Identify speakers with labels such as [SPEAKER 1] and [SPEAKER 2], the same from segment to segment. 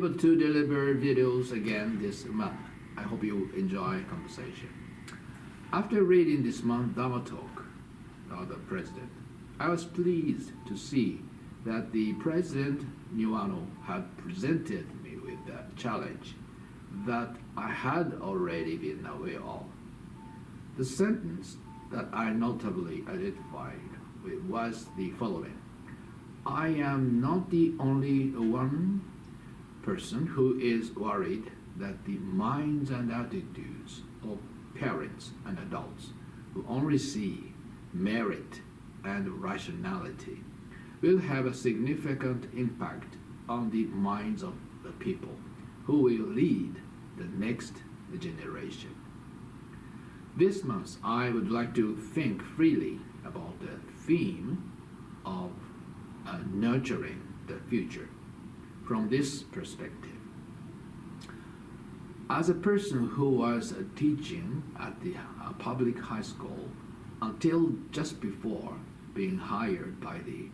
[SPEAKER 1] able to deliver videos again this month. I hope you enjoy conversation. After reading this month's Dharma talk of the president, I was pleased to see that the President Nuano had presented me with a challenge that I had already been aware of. The sentence that I notably identified with was the following: I am not the only one person who is worried that the minds and attitudes of parents and adults who only see merit and rationality will have a significant impact on the minds of the people who will lead the next generation. This month, I would like to think freely about the theme of nurturing the future from this perspective. As a person who was teaching at the public high school until just before being hired by the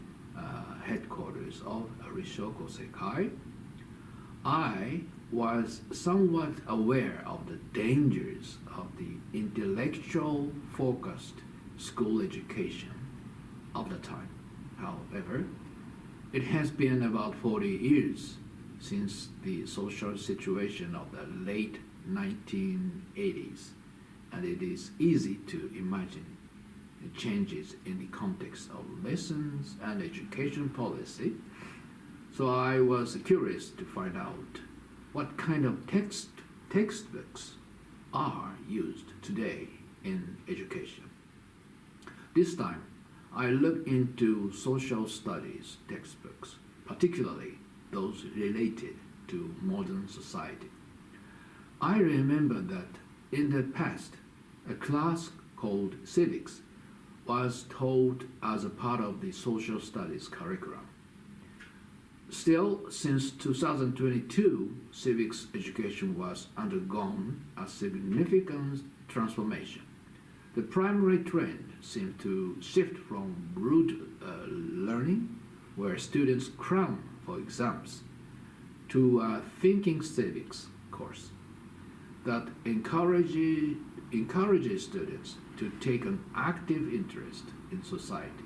[SPEAKER 1] headquarters of Kosei-kai, I was somewhat aware of the dangers of the intellectual focused school education of the time. However, it has been about 40 years since the social situation of the late 1980s, and it is easy to imagine the changes in the context of lessons and education policy. So I was curious to find out what kind of textbooks are used today in education. This time, I looked into social studies textbooks, particularly those related to modern society. I remember that in the past, a class called civics was taught as a part of the social studies curriculum. Still, since 2022, civics education was undergone a significant transformation. The primary trend seemed to shift from rote learning, where students cram for exams, to a thinking civics course that encourages students to take an active interest in society.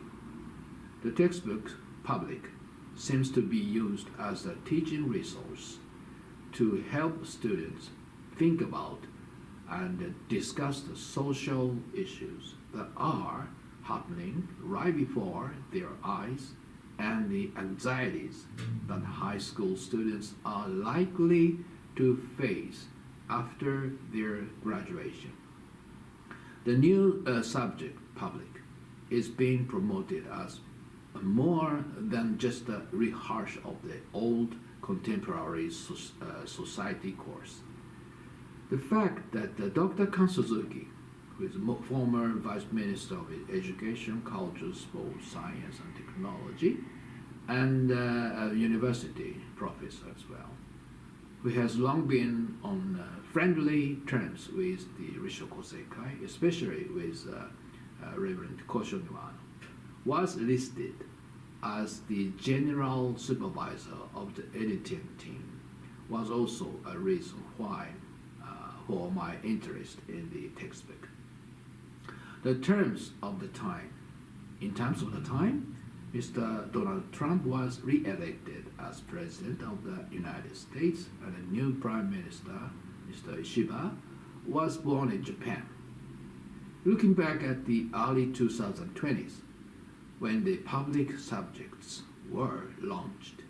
[SPEAKER 1] The textbook public seems to be used as a teaching resource to help students think about and discuss the social issues that are happening right before their eyes and the anxieties that high school students are likely to face after their graduation. The new subject, public, is being promoted as more than just a rehash of the old contemporary society course. The fact that Dr. Kan Suzuki, who is former Vice Minister of Education, Culture, Sports, Science and Technology, and a university professor as well, who has long been on friendly terms with the Kosei-kai, especially with Reverend Kosei-kai, was listed as the general supervisor of the editing team, was also a reason why for my interest in the textbook. In terms of the time, Mr. Donald Trump was re-elected as President of the United States, and a new Prime Minister, Mr. Ishiba, was born in Japan. Looking back at the early 2020s, when the public subjects were launched,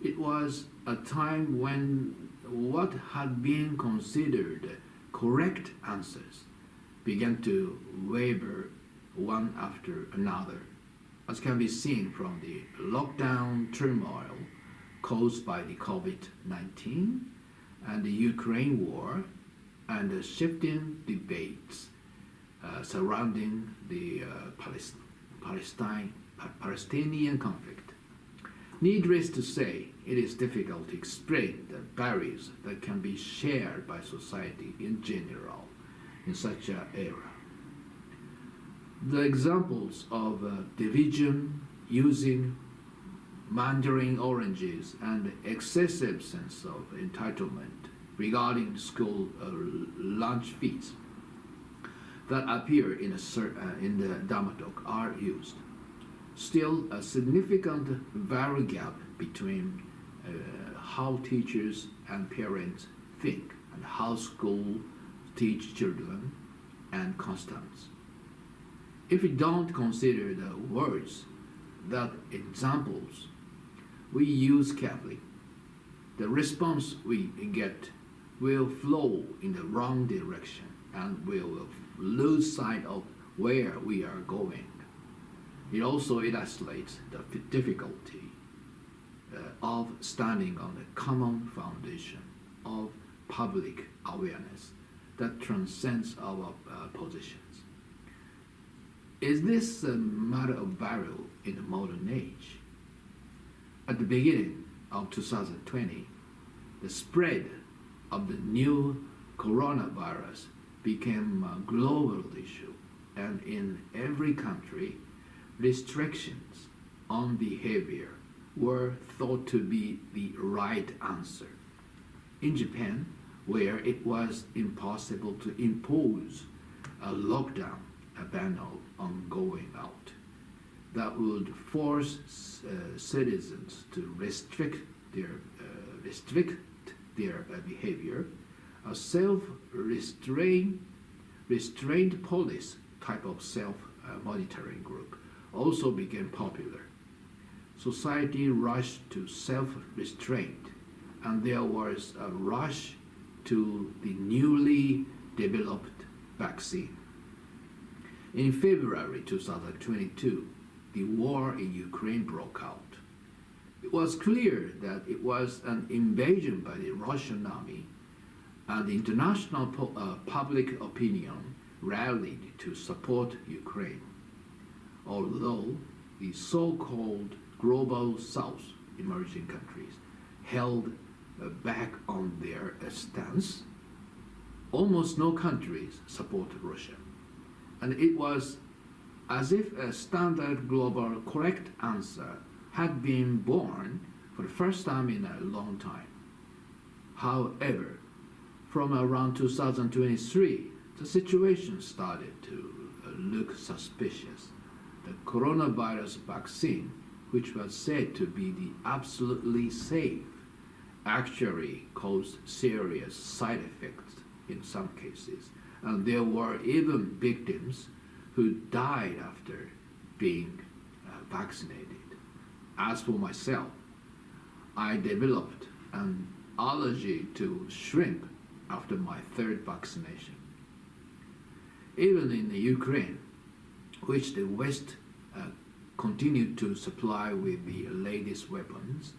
[SPEAKER 1] it was a time when what had been considered correct answers began to waver one after another, as can be seen from the lockdown turmoil caused by the COVID-19 and the Ukraine war and the shifting debates surrounding the Palestinian conflict. Needless to say, it is difficult to explain the barriers that can be shared by society in general in such an era. The examples of division using mandarin oranges, and excessive sense of entitlement regarding school lunch fees that appear in the dramaturg are used. Still, a significant value gap between how teachers and parents think and how schools teach children and constants. If we don't consider the words that examples we use carefully, the response we get will flow in the wrong direction and we will lose sight of where we are going. It also illustrates the difficulty of standing on the common foundation of public awareness that transcends our positions. Is this a matter of value in the modern age? At the beginning of 2020, the spread of the new coronavirus became a global issue, and in every country, restrictions on behavior were thought to be the right answer. In Japan, where it was impossible to impose a lockdown, a ban on going out, that would force citizens to restrict their behavior, a restrained police type of self-monitoring group also became popular. Society rushed to self-restraint, and there was a rush to the newly developed vaccine. In February 2022, the war in Ukraine broke out. It was clear that it was an invasion by the Russian army, and the international public opinion rallied to support Ukraine. Although the so-called global South emerging countries held back on their stance, almost no countries supported Russia. And it was as if a standard global correct answer had been born for the first time in a long time. However, from around 2023, the situation started to look suspicious. The coronavirus vaccine, which was said to be the absolutely safe, actually caused serious side effects in some cases, and there were even victims who died after being vaccinated. As for myself, I developed an allergy to shrimp after my third vaccination. Even in the Ukraine, which the West continued to supply with the latest weapons,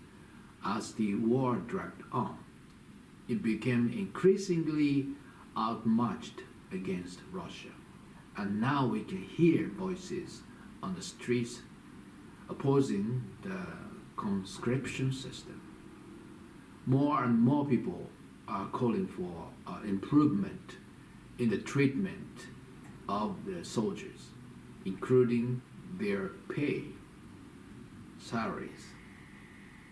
[SPEAKER 1] as the war dragged on, it became increasingly outmatched against Russia. And now we can hear voices on the streets opposing the conscription system. More and more people are calling for improvement in the treatment of the soldiers, including their pay, salaries.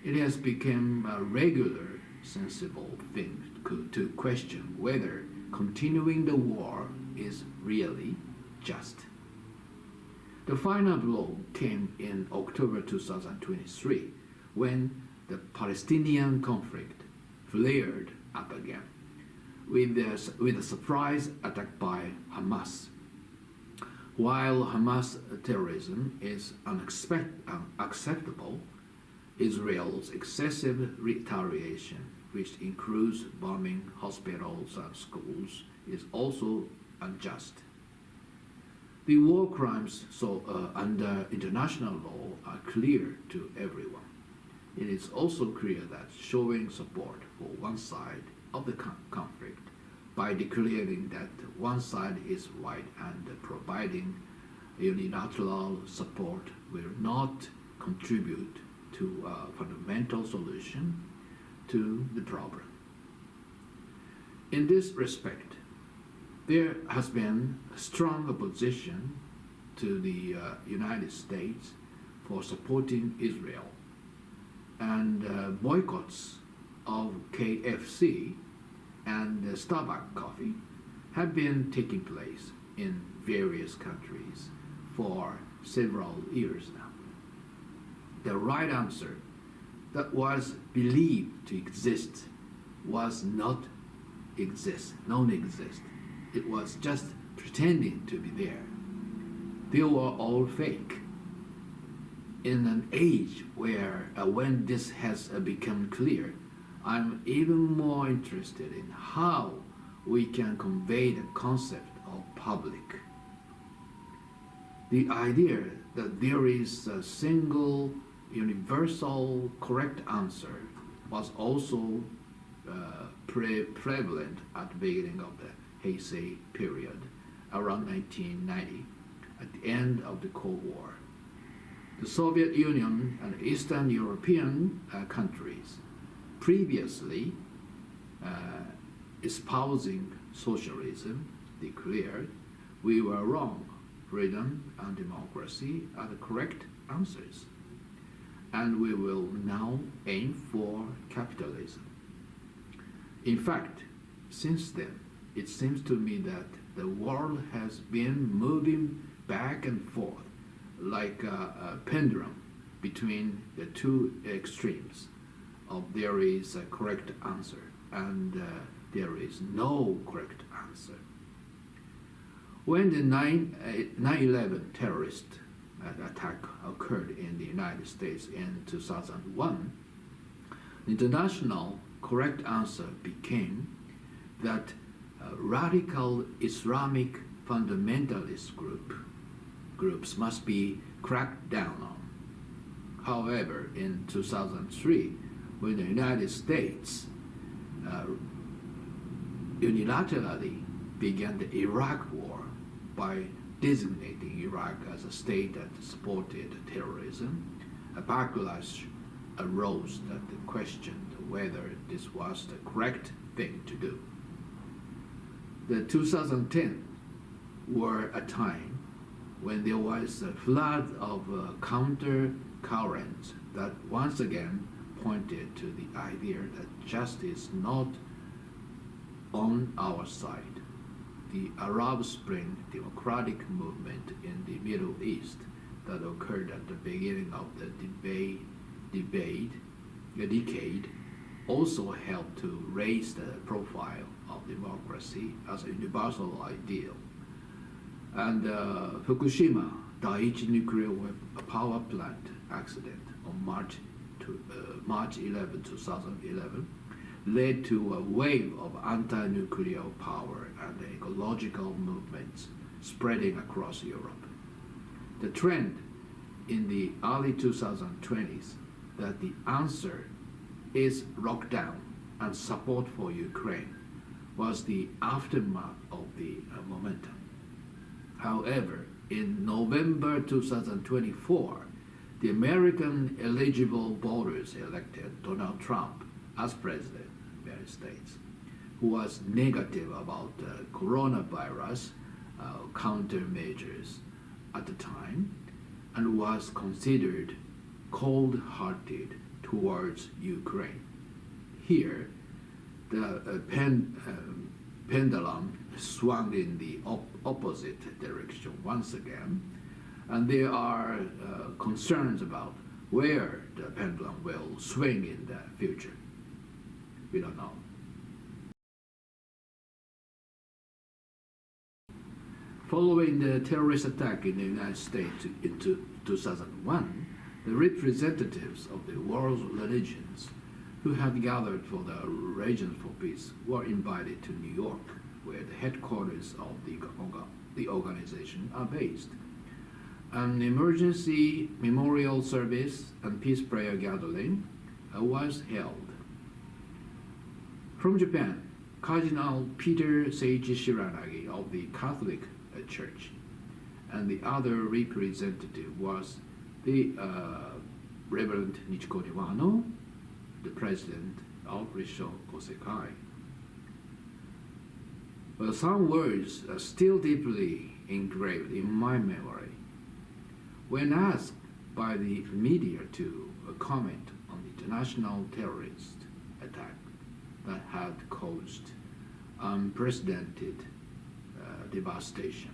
[SPEAKER 1] It has become a regular, sensible thing to question whether continuing the war is really just. The final blow came in October 2023 when the Palestinian conflict flared up again with a surprise attack by Hamas. While Hamas terrorism is unacceptable, Israel's excessive retaliation, which includes bombing hospitals and schools, is also unjust. The war crimes under international law are clear to everyone. It is also clear that showing support for one side of the conflict by declaring that one side is right and providing unilateral support will not contribute to a fundamental solution to the problem. In this respect, there has been a strong opposition to the United States for supporting Israel. and boycotts of KFC and Starbucks coffee have been taking place in various countries for several years now. The right answer that was believed to exist was not non-exist. It was just pretending to be there. They were all fake. In an age when this has become clear, I'm even more interested in how we can convey the concept of public. The idea that there is a single universal correct answer was also prevalent at the beginning of the Heisei period, around 1990, at the end of the Cold War. The Soviet Union and Eastern European countries previously espousing socialism declared we were wrong. Freedom and democracy are the correct answers, and we will now aim for capitalism. In fact, since then, it seems to me that the world has been moving back and forth like a pendulum between the two extremes of there is a correct answer and there is no correct answer. When the 9/11 terrorist attack occurred in the United States in 2001, the international correct answer became that radical Islamic fundamentalist groups must be cracked down on. However, in 2003, when the United States unilaterally began the Iraq War by designating Iraq as a state that supported terrorism, a backlash arose that questioned whether this was the correct thing to do. The 2010 were a time when there was a flood of counter currents that once again pointed to the idea that justice is not on our side. The Arab Spring democratic movement in the Middle East that occurred at the beginning of the decade also helped to raise the profile of democracy as a universal ideal. And Fukushima Daiichi nuclear power plant accident on March 11, 2011 led to a wave of anti-nuclear power and ecological movements spreading across Europe. The trend in the early 2020s that the answer is lockdown and support for Ukraine was the aftermath of the momentum. However, in November 2024, the American eligible voters elected Donald Trump as president of the United States, who was negative about coronavirus countermeasures at the time and was considered cold-hearted towards Ukraine. Here, the pendulum swung in the opposite direction once again, and there are concerns about where the pendulum will swing in the future. We don't know. Following the terrorist attack in the United States in 2001, the representatives of the world's religions who had gathered for the Region for Peace were invited to New York, where the headquarters of the organization are based. An emergency memorial service and peace prayer gathering was held. From Japan, Cardinal Peter Seiji Shiranagi of the Catholic Church and the other representative was the Reverend Nichiko Niwano, the president of Risho Kosei-kai. But some words are still deeply engraved in my memory. When asked by the media to comment on the international terrorist attack that had caused unprecedented devastation.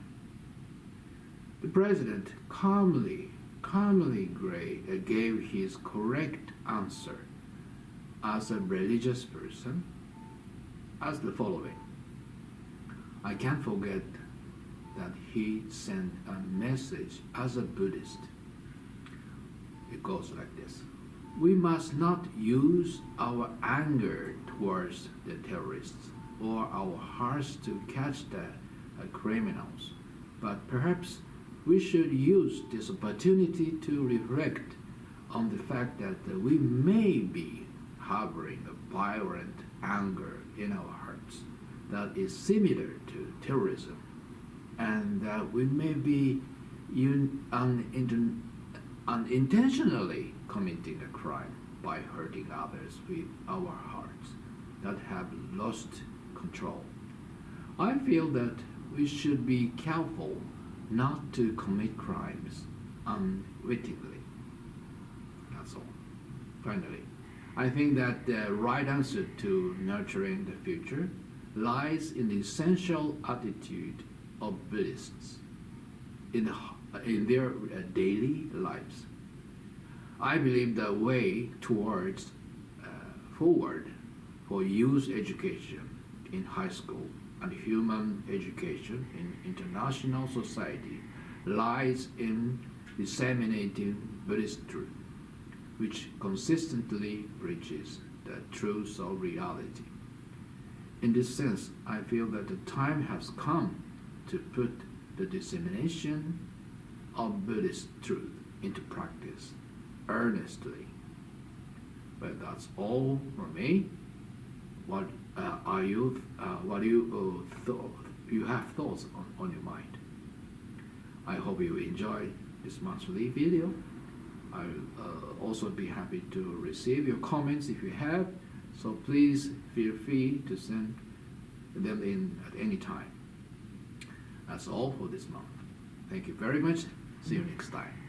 [SPEAKER 1] The president calmly gave his correct answer as a religious person as the following. I can't forget that he sent a message as a Buddhist. It goes like this. We must not use our anger towards the terrorists or our hearts to catch the criminals, but perhaps we should use this opportunity to reflect on the fact that we may be harboring a violent anger in our hearts that is similar to terrorism, and that we may be unintentionally committing a crime by hurting others with our hearts that have lost control. I feel that we should be careful not to commit crimes unwittingly. That's all. Finally, I think that the right answer to nurturing the future lies in the essential attitude of Buddhists in their daily lives. I believe the way towards forward for youth education in high school and human education in international society lies in disseminating Buddhist truth, which consistently preaches the truth of reality. In this sense, I feel that the time has come to put the dissemination of Buddhist truth into practice earnestly. But that's all from me. What you have thoughts on your mind? I hope you enjoy this monthly video. I'll also be happy to receive your comments if you have. So please feel free to send them in at any time. That's all for this month. Thank you very much. See you next time.